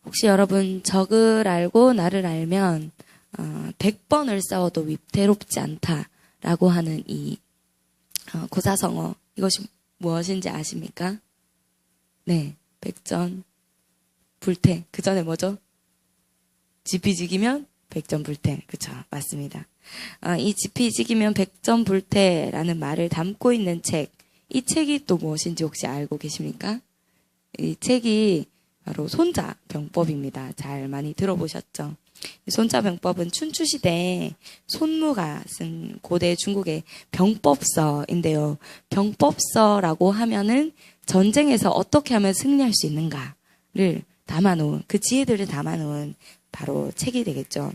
혹시 여러분 적을 알고 나를 알면 100번을 싸워도 위태롭지 않다라고 하는 이 고사성어, 이것이 무엇인지 아십니까? 네, 백전불태. 그 전에 뭐죠? 지피지기면 백전불태. 그쵸, 맞습니다. 이 지피지기면 백전불태라는 말을 담고 있는 책, 이 책이 또 무엇인지 혹시 알고 계십니까? 이 책이 바로 손자병법입니다. 잘 많이 들어보셨죠? 손자병법은 춘추시대 손무가 쓴 고대 중국의 병법서인데요. 병법서라고 하면은 전쟁에서 어떻게 하면 승리할 수 있는가를 담아놓은, 그 지혜들을 담아놓은 바로 책이 되겠죠.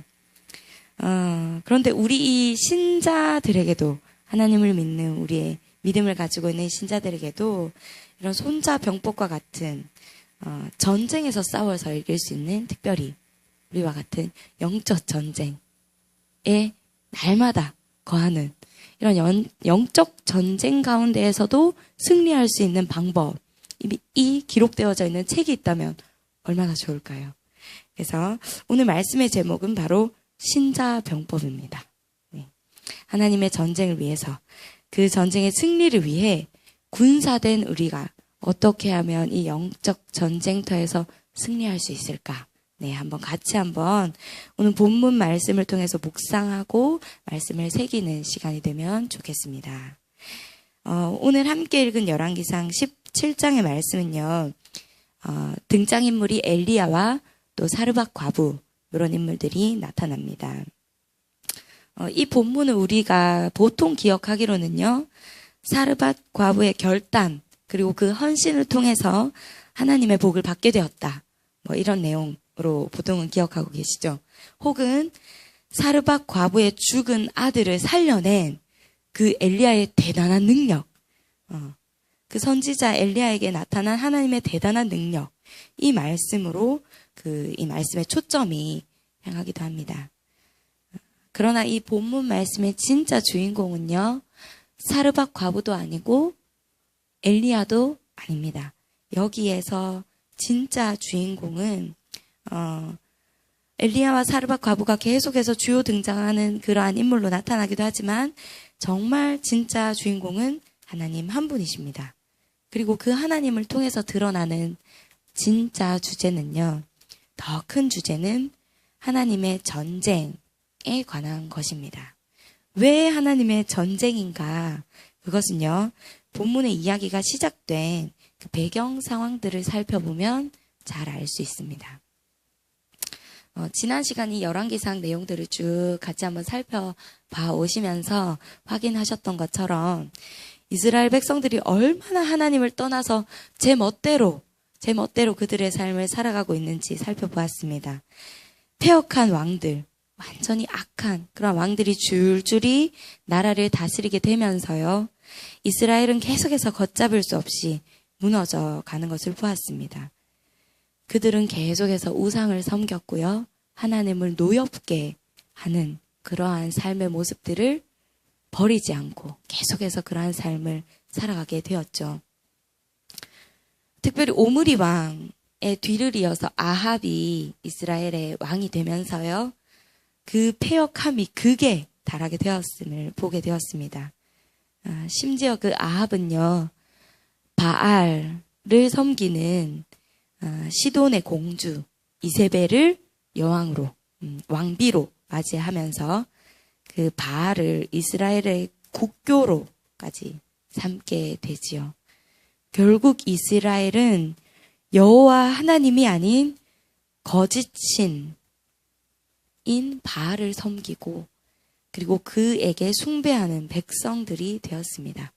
그런데 우리 이 신자들에게도, 하나님을 믿는 우리의 믿음을 가지고 있는 신자들에게도 이런 손자병법과 같은 전쟁에서 싸워서 이길 수 있는, 특별히 우리와 같은 영적 전쟁에 날마다 거하는 이런 영적 전쟁 가운데에서도 승리할 수 있는 방법이 기록되어져 있는 책이 있다면 얼마나 좋을까요? 그래서 오늘 말씀의 제목은 바로 신자병법입니다. 네. 하나님의 전쟁을 위해서, 그 전쟁의 승리를 위해 군사된 우리가 어떻게 하면 이 영적 전쟁터에서 승리할 수 있을까? 네, 같이 오늘 본문 말씀을 통해서 묵상하고 말씀을 새기는 시간이 되면 좋겠습니다. 오늘 함께 읽은 열왕기상 17장의 말씀은요, 등장인물이 엘리야와 또 사르밧 과부, 이런 인물들이 나타납니다. 이 본문을 우리가 보통 기억하기로는요, 사르밧 과부의 결단, 그리고 그 헌신을 통해서 하나님의 복을 받게 되었다, 이런 내용으로 보통은 기억하고 계시죠. 혹은 사르밧 과부의 죽은 아들을 살려낸 그 엘리야의 대단한 능력, 그 선지자 엘리야에게 나타난 하나님의 대단한 능력, 이 말씀으로 이 말씀의 초점이 향하기도 합니다. 그러나 이 본문 말씀의 진짜 주인공은요, 사르밧 과부도 아니고 엘리야도 아닙니다. 여기에서 진짜 주인공은 엘리야와 사르밧 과부가 계속해서 주요 등장하는 그러한 인물로 나타나기도 하지만, 정말 진짜 주인공은 하나님 한 분이십니다. 그리고 그 하나님을 통해서 드러나는 진짜 주제는요, 더 큰 주제는 하나님의 전쟁에 관한 것입니다. 왜 하나님의 전쟁인가? 그것은요, 본문의 이야기가 시작된 그 배경 상황들을 살펴보면 잘 알 수 있습니다. 지난 시간 이 열왕기상 내용들을 쭉 같이 한번 살펴봐 오시면서 확인하셨던 것처럼 이스라엘 백성들이 얼마나 하나님을 떠나서 제 멋대로 그들의 삶을 살아가고 있는지 살펴보았습니다. 패역한 왕들, 완전히 악한 그런 왕들이 줄줄이 나라를 다스리게 되면서요, 이스라엘은 계속해서 걷잡을 수 없이 무너져 가는 것을 보았습니다. 그들은 계속해서 우상을 섬겼고요, 하나님을 노엽게 하는 그러한 삶의 모습들을 버리지 않고 계속해서 그러한 삶을 살아가게 되었죠. 특별히 오므리 왕의 뒤를 이어서 아합이 이스라엘의 왕이 되면서요, 그 패역함이 극에 달하게 되었음을 보게 되었습니다. 심지어 그 아합은요, 바알을 섬기는 시돈의 공주 이세벨을 여왕으로, 왕비로 맞이하면서 그 바알을 이스라엘의 국교로까지 삼게 되지요. 결국 이스라엘은 여호와 하나님이 아닌 거짓 신인 바알을 섬기고, 그리고 그에게 숭배하는 백성들이 되었습니다.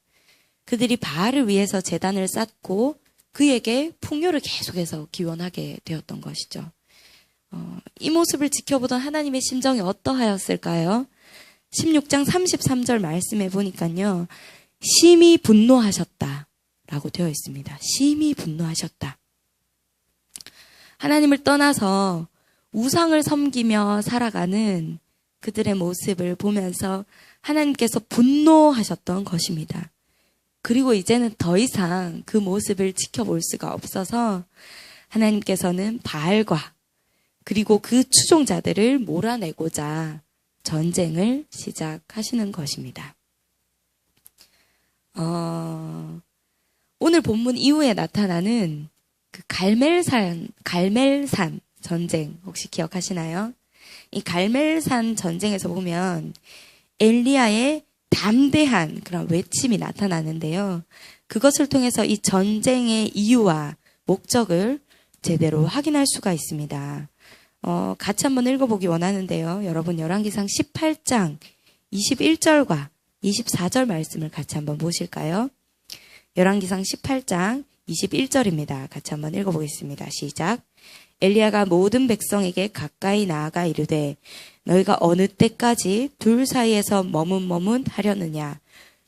그들이 바알을 위해서 제단을 쌓고 그에게 풍요를 계속해서 기원하게 되었던 것이죠. 이 모습을 지켜보던 하나님의 심정이 어떠하였을까요? 16장 33절 말씀해 보니까요, 심히 분노하셨다라고 되어 있습니다. 심히 분노하셨다. 하나님을 떠나서 우상을 섬기며 살아가는 그들의 모습을 보면서 하나님께서 분노하셨던 것입니다. 그리고 이제는 더 이상 그 모습을 지켜볼 수가 없어서 하나님께서는 바알과 그리고 그 추종자들을 몰아내고자 전쟁을 시작하시는 것입니다. 오늘 본문 이후에 나타나는 그 갈멜산 전쟁 혹시 기억하시나요? 이 갈멜산 전쟁에서 보면 엘리야의 담대한 그런 외침이 나타나는데요. 그것을 통해서 이 전쟁의 이유와 목적을 제대로 확인할 수가 있습니다. 같이 한번 읽어보기 원하는데요. 여러분 열왕기상 18장 21절과 24절 말씀을 같이 한번 보실까요? 열왕기상 18장 21절입니다. 같이 한번 읽어보겠습니다. 시작. 엘리야가 모든 백성에게 가까이 나아가 이르되 너희가 어느 때까지 둘 사이에서 머문머문 하려느냐.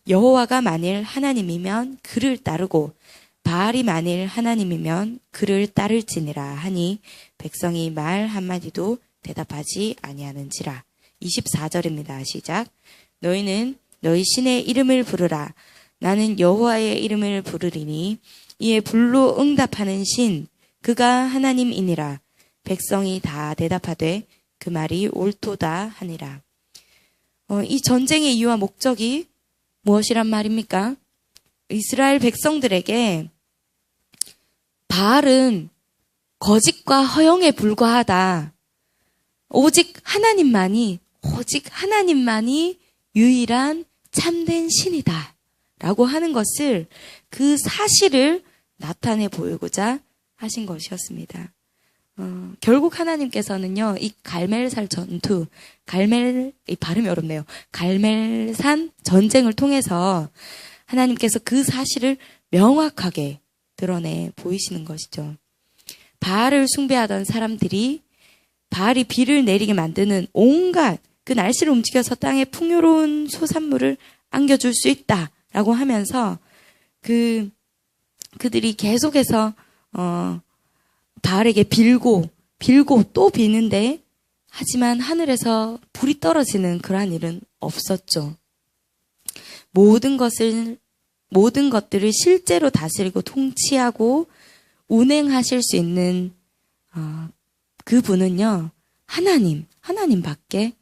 여호와가 만일 하나님이면 그를 따르고 바알이 만일 하나님이면 그를 따를지니라 하니 백성이 말 한마디도 대답하지 아니하는지라. 24절입니다. 시작. 너희는 너희 신의 이름을 부르라. 나는 여호와의 이름을 부르리니 이에 불로 응답하는 신 그가 하나님이니라. 백성이 다 대답하되 그 말이 옳도다 하니라. 이 전쟁의 이유와 목적이 무엇이란 말입니까? 이스라엘 백성들에게 바알은 거짓과 허영에 불과하다. 오직 하나님만이 유일한 참된 신이다. 라고 하는 것을 그 사실을 나타내 보이고자 하신 것이었습니다. 결국 하나님께서는요, 이 갈멜산 전투, 이 발음이 어렵네요. 갈멜산 전쟁을 통해서 하나님께서 그 사실을 명확하게 드러내 보이시는 것이죠. 바알을 숭배하던 사람들이 바알이 비를 내리게 만드는 온갖 그 날씨를 움직여서 땅에 풍요로운 소산물을 안겨줄 수 있다라고 하면서 그들이 계속해서 바알에게 빌고 또 비는데 하지만 하늘에서 불이 떨어지는 그러한 일은 없었죠. 모든 것들을 실제로 다스리고 통치하고 운행하실 수 있는 그분은요, 하나님밖에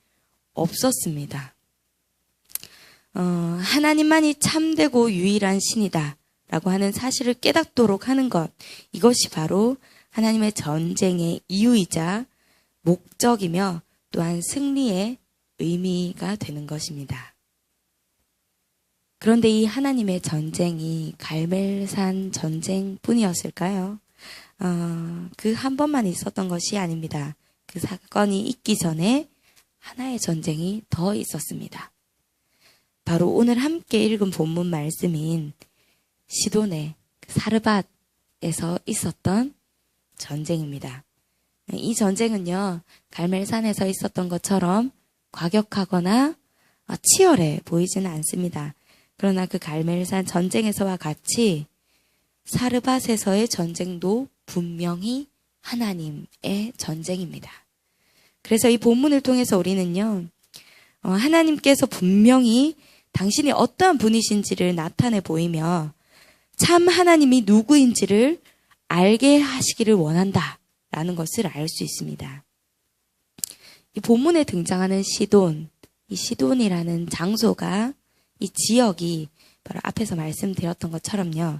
없었습니다. 하나님만이 참되고 유일한 신이다 라고 하는 사실을 깨닫도록 하는 것, 이것이 바로 하나님의 전쟁의 이유이자 목적이며 또한 승리의 의미가 되는 것입니다. 그런데 이 하나님의 전쟁이 갈멜산 전쟁뿐이었을까요? 그 한 번만 있었던 것이 아닙니다. 그 사건이 있기 전에 하나의 전쟁이 더 있었습니다. 바로 오늘 함께 읽은 본문 말씀인 시돈의 사르밧에서 있었던 전쟁입니다. 이 전쟁은요, 갈멜산에서 있었던 것처럼 과격하거나 치열해 보이지는 않습니다. 그러나 그 갈멜산 전쟁에서와 같이 사르밧에서의 전쟁도 분명히 하나님의 전쟁입니다. 그래서 이 본문을 통해서 우리는요, 하나님께서 분명히 당신이 어떠한 분이신지를 나타내 보이며 참 하나님이 누구인지를 알게 하시기를 원한다라는 것을 알 수 있습니다. 이 본문에 등장하는 이 시돈이라는 장소가, 이 지역이 바로 앞에서 말씀드렸던 것처럼요,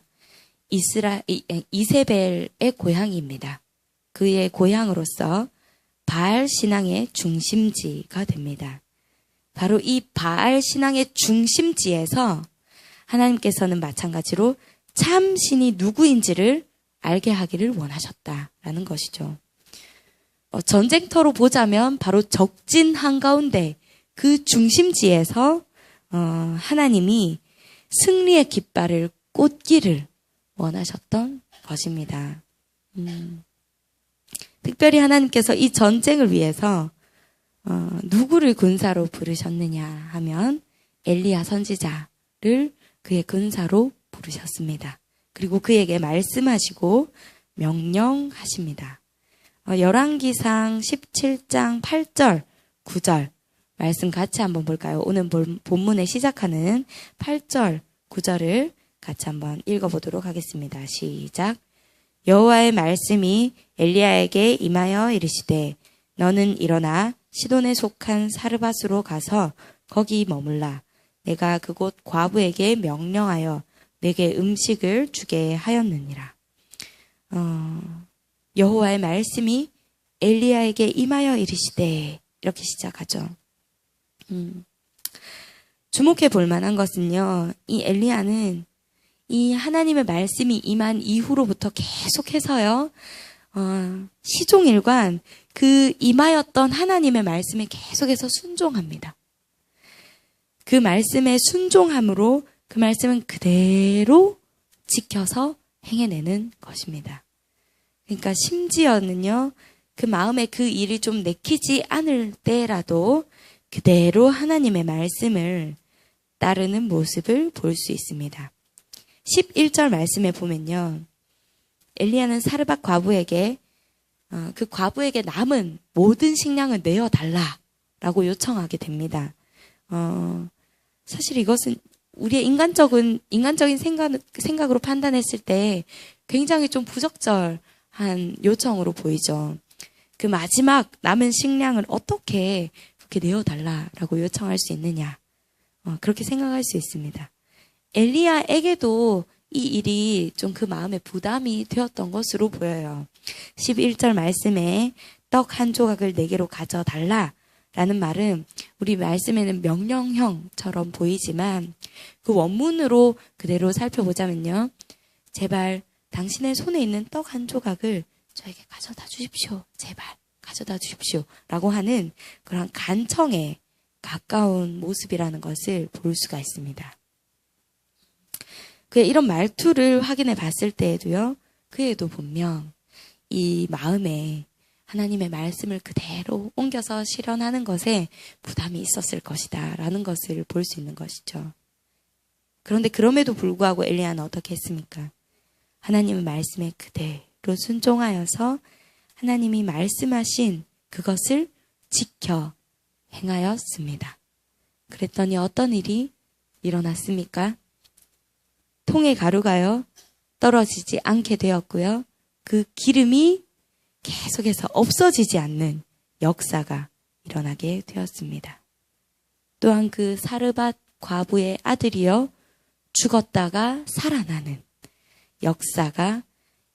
이세벨의 고향입니다. 그의 고향으로서 바알 신앙의 중심지가 됩니다. 바로 이 바알 신앙의 중심지에서 하나님께서는 마찬가지로 참 신이 누구인지를 알게 하기를 원하셨다라는 것이죠. 전쟁터로 보자면 바로 적진 한가운데 그 중심지에서 하나님이 승리의 깃발을 꽂기를 원하셨던 것입니다. 특별히 하나님께서 이 전쟁을 위해서 누구를 군사로 부르셨느냐 하면 엘리야 선지자를 그의 군사로 부르셨습니다. 그리고 그에게 말씀하시고 명령하십니다. 열왕기상 17장 8절, 9절 말씀 같이 한번 볼까요? 오늘 본문에 시작하는 8절, 9절을 같이 한번 읽어보도록 하겠습니다. 시작. 여호와의 말씀이 엘리야에게 임하여 이르시되 너는 일어나 시돈에 속한 사르밧으로 가서 거기 머물라. 내가 그곳 과부에게 명령하여 내게 음식을 주게 하였느니라. 여호와의 말씀이 엘리야에게 임하여 이르시되, 이렇게 시작하죠. 주목해 볼 만한 것은요, 이 엘리야는 이 하나님의 말씀이 임한 이후로부터 계속해서요, 시종일관 그 임하였던 하나님의 말씀에 계속해서 순종합니다. 그 말씀에 순종함으로 그 말씀은 그대로 지켜서 행해내는 것입니다. 그러니까 심지어는요, 그 마음에 그 일이 좀 내키지 않을 때라도 그대로 하나님의 말씀을 따르는 모습을 볼 수 있습니다. 11절 말씀에 보면요, 엘리야는 사르밧 과부에게 그 과부에게 남은 모든 식량을 내어달라라고 요청하게 됩니다. 사실 이것은 우리의 인간적인 생각으로 판단했을 때 굉장히 좀 부적절한 요청으로 보이죠. 그 마지막 남은 식량을 어떻게 그렇게 내어달라라고 요청할 수 있느냐. 그렇게 생각할 수 있습니다. 엘리야에게도 이 일이 좀 그 마음에 부담이 되었던 것으로 보여요. 11절 말씀에 떡 한 조각을 내게로 가져달라 라는 말은 우리 말씀에는 명령형처럼 보이지만 그 원문으로 그대로 살펴보자면요, 제발 당신의 손에 있는 떡 한 조각을 저에게 가져다 주십시오. 제발 가져다 주십시오. 라고 하는 그런 간청에 가까운 모습이라는 것을 볼 수가 있습니다. 그의 이런 말투를 확인해 봤을 때에도요, 그에도 분명 이 마음에 하나님의 말씀을 그대로 옮겨서 실현하는 것에 부담이 있었을 것이다 라는 것을 볼 수 있는 것이죠. 그런데 그럼에도 불구하고 엘리야는 어떻게 했습니까? 하나님의 말씀에 그대로 순종하여서 하나님이 말씀하신 그것을 지켜 행하였습니다. 그랬더니 어떤 일이 일어났습니까? 통의 가루가요, 떨어지지 않게 되었고요. 그 기름이 계속해서 없어지지 않는 역사가 일어나게 되었습니다. 또한 그 사르밧 과부의 아들이요, 죽었다가 살아나는 역사가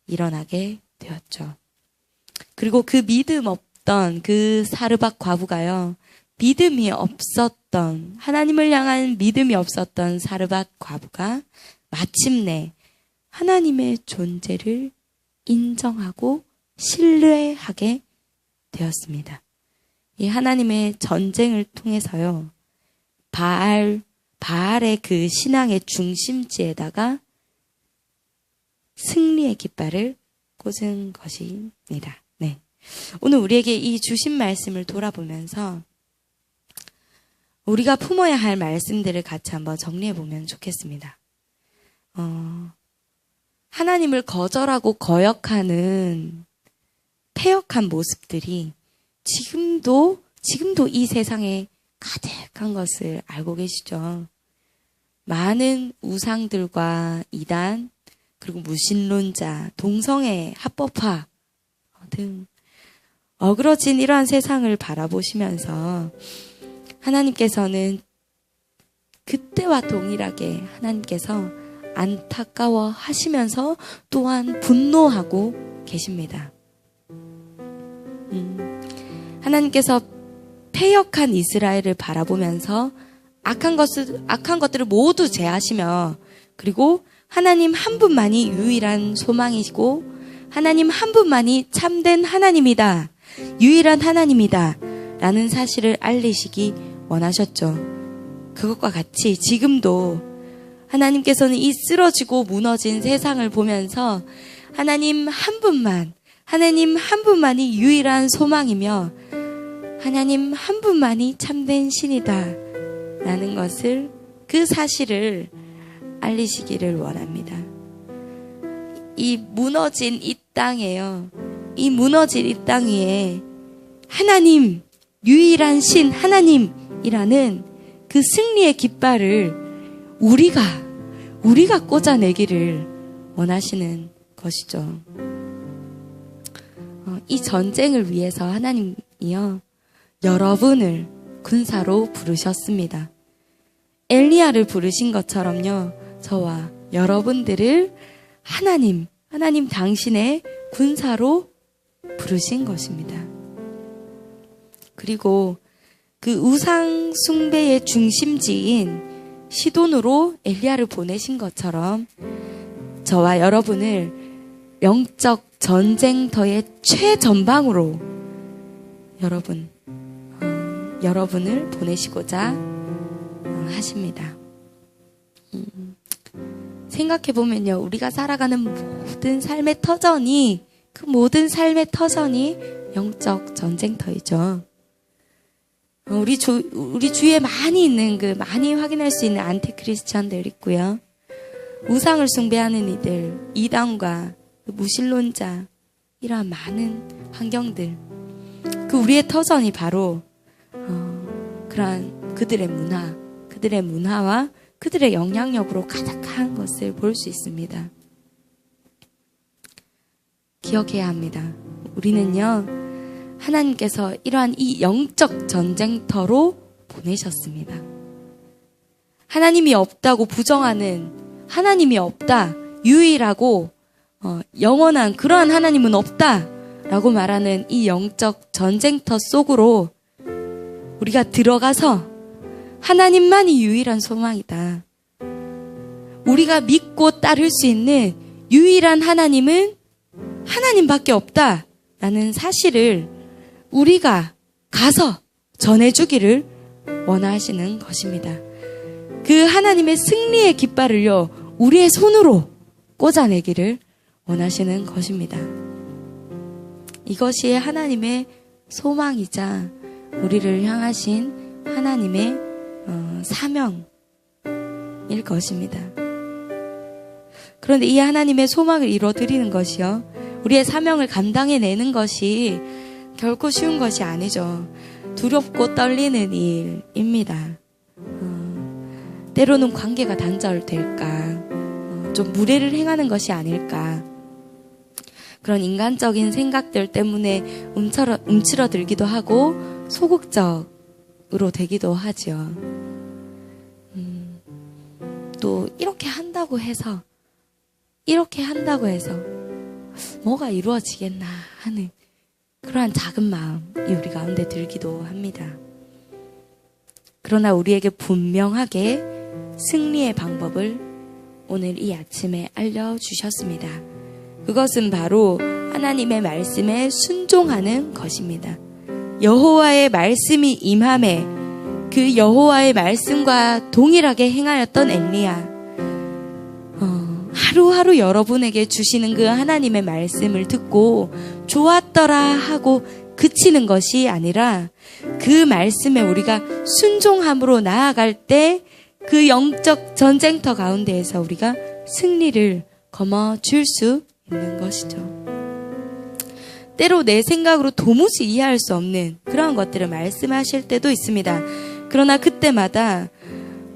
일어나게 되었죠. 그리고 그 믿음 없던 그 사르밧 과부가요, 믿음이 없었던, 하나님을 향한 믿음이 없었던 사르밧 과부가 마침내 하나님의 존재를 인정하고 신뢰하게 되었습니다. 이 하나님의 전쟁을 통해서요, 바알의 그 신앙의 중심지에다가 승리의 깃발을 꽂은 것입니다. 네. 오늘 우리에게 이 주신 말씀을 돌아보면서 우리가 품어야 할 말씀들을 같이 한번 정리해 보면 좋겠습니다. 하나님을 거절하고 거역하는 패역한 모습들이 지금도 이 세상에 가득한 것을 알고 계시죠? 많은 우상들과 이단, 그리고 무신론자, 동성애 합법화 등 어그러진 이러한 세상을 바라보시면서 하나님께서는 그때와 동일하게 하나님께서 안타까워 하시면서 또한 분노하고 계십니다. 하나님께서 패역한 이스라엘을 바라보면서 악한 것들을 모두 제하시며, 그리고 하나님 한 분만이 유일한 소망이시고 하나님 한 분만이 참된 하나님이다, 유일한 하나님이다 라는 사실을 알리시기 원하셨죠. 그것과 같이 지금도 하나님께서는 이 쓰러지고 무너진 세상을 보면서 하나님 한 분만이 유일한 소망이며 하나님 한 분만이 참된 신이다 라는 것을, 그 사실을 알리시기를 원합니다. 이 무너진 이 땅에요, 이 무너진 이 땅 위에 하나님, 유일한 신 하나님이라는 그 승리의 깃발을 우리가 꽂아내기를 원하시는 것이죠. 이 전쟁을 위해서 하나님이요 여러분을 군사로 부르셨습니다. 엘리야를 부르신 것처럼요 저와 여러분들을 하나님 당신의 군사로 부르신 것입니다. 그리고 그 우상 숭배의 중심지인 시돈으로 엘리야를 보내신 것처럼 저와 여러분을 영적 전쟁터의 최전방으로 여러분을 보내시고자 하십니다. 생각해보면요, 우리가 살아가는 모든 삶의 터전이, 그 모든 삶의 터전이 영적 전쟁터이죠. 우리 주위에 많이 있는 많이 확인할 수 있는 안티크리스천들 있고요. 우상을 숭배하는 이들, 이단과 무신론자, 이러한 많은 환경들. 우리의 터전이 바로, 그러한 그들의 문화와 그들의 영향력으로 가득한 것을 볼 수 있습니다. 기억해야 합니다. 우리는요, 하나님께서 이러한 이 영적 전쟁터로 보내셨습니다. 하나님이 없다고 부정하는, 하나님이 없다, 유일하고 영원한 그러한 하나님은 없다라고 말하는 이 영적 전쟁터 속으로 우리가 들어가서 하나님만이 유일한 소망이다. 우리가 믿고 따를 수 있는 유일한 하나님은 하나님밖에 없다라는 사실을 우리가 가서 전해주기를 원하시는 것입니다. 그 하나님의 승리의 깃발을요, 우리의 손으로 꽂아내기를 원하시는 것입니다. 이것이 하나님의 소망이자 우리를 향하신 하나님의 사명일 것입니다. 그런데 이 하나님의 소망을 이뤄드리는 것이요, 우리의 사명을 감당해내는 것이 결코 쉬운 것이 아니죠. 두렵고 떨리는 일입니다. 때로는 관계가 단절될까, 좀 무례를 행하는 것이 아닐까, 그런 인간적인 생각들 때문에 움츠러들기도 하고 소극적으로 되기도 하죠. 또 이렇게 한다고 해서 뭐가 이루어지겠나 하는 그러한 작은 마음이 우리 가운데 들기도 합니다. 그러나 우리에게 분명하게 승리의 방법을 오늘 이 아침에 알려주셨습니다. 그것은 바로 하나님의 말씀에 순종하는 것입니다. 여호와의 말씀이 임함에 그 여호와의 말씀과 동일하게 행하였던 엘리야, 하루하루 여러분에게 주시는 그 하나님의 말씀을 듣고 좋았더라 하고 그치는 것이 아니라 그 말씀에 우리가 순종함으로 나아갈 때 그 영적 전쟁터 가운데에서 우리가 승리를 거머쥘 수 있는 것이죠. 때로 내 생각으로 도무지 이해할 수 없는 그런 것들을 말씀하실 때도 있습니다. 그러나 그때마다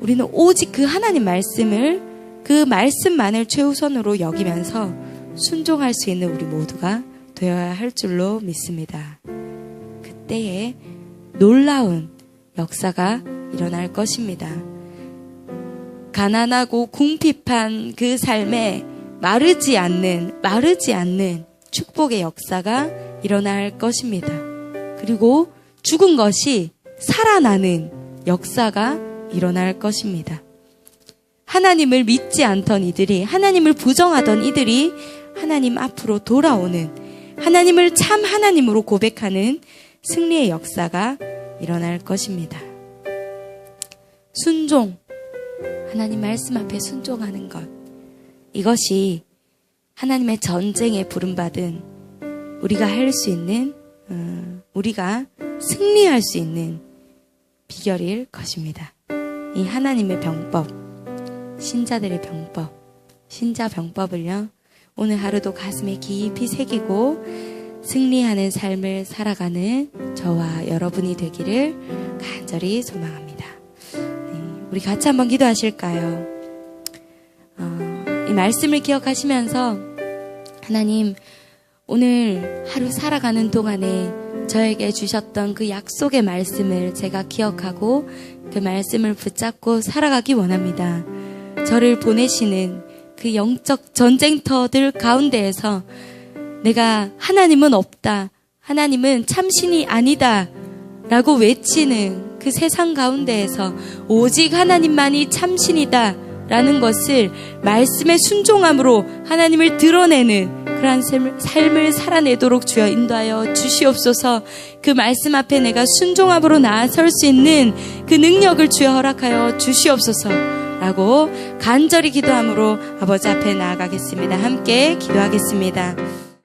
우리는 오직 그 하나님 말씀을, 그 말씀만을 최우선으로 여기면서 순종할 수 있는 우리 모두가 되어야 할 줄로 믿습니다. 그때에 놀라운 역사가 일어날 것입니다. 가난하고 궁핍한 그 삶에 마르지 않는 축복의 역사가 일어날 것입니다. 그리고 죽은 것이 살아나는 역사가 일어날 것입니다. 하나님을 믿지 않던 이들이, 하나님을 부정하던 이들이 하나님 앞으로 돌아오는, 하나님을 참 하나님으로 고백하는 승리의 역사가 일어날 것입니다. 순종, 하나님 말씀 앞에 순종하는 것, 이것이 하나님의 전쟁에 부름받은 우리가 할 수 있는, 우리가 승리할 수 있는 비결일 것입니다. 이 하나님의 병법, 신자들의 병법, 신자 병법을요, 오늘 하루도 가슴에 깊이 새기고 승리하는 삶을 살아가는 저와 여러분이 되기를 간절히 소망합니다. 우리 같이 한번 기도하실까요? 이 말씀을 기억하시면서 하나님, 오늘 하루 살아가는 동안에 저에게 주셨던 그 약속의 말씀을 제가 기억하고 그 말씀을 붙잡고 살아가기 원합니다. 저를 보내시는 그 영적 전쟁터들 가운데에서 내가 하나님은 없다, 하나님은 참신이 아니다 라고 외치는 그 세상 가운데에서 오직 하나님만이 참신이다 라는 것을 말씀의 순종함으로 하나님을 드러내는 그러한 삶을 살아내도록 주여 인도하여 주시옵소서. 그 말씀 앞에 내가 순종함으로 나아설 수 있는 그 능력을 주여 허락하여 주시옵소서 라고 간절히 기도함으로 아버지 앞에 나아가겠습니다. 함께 기도하겠습니다.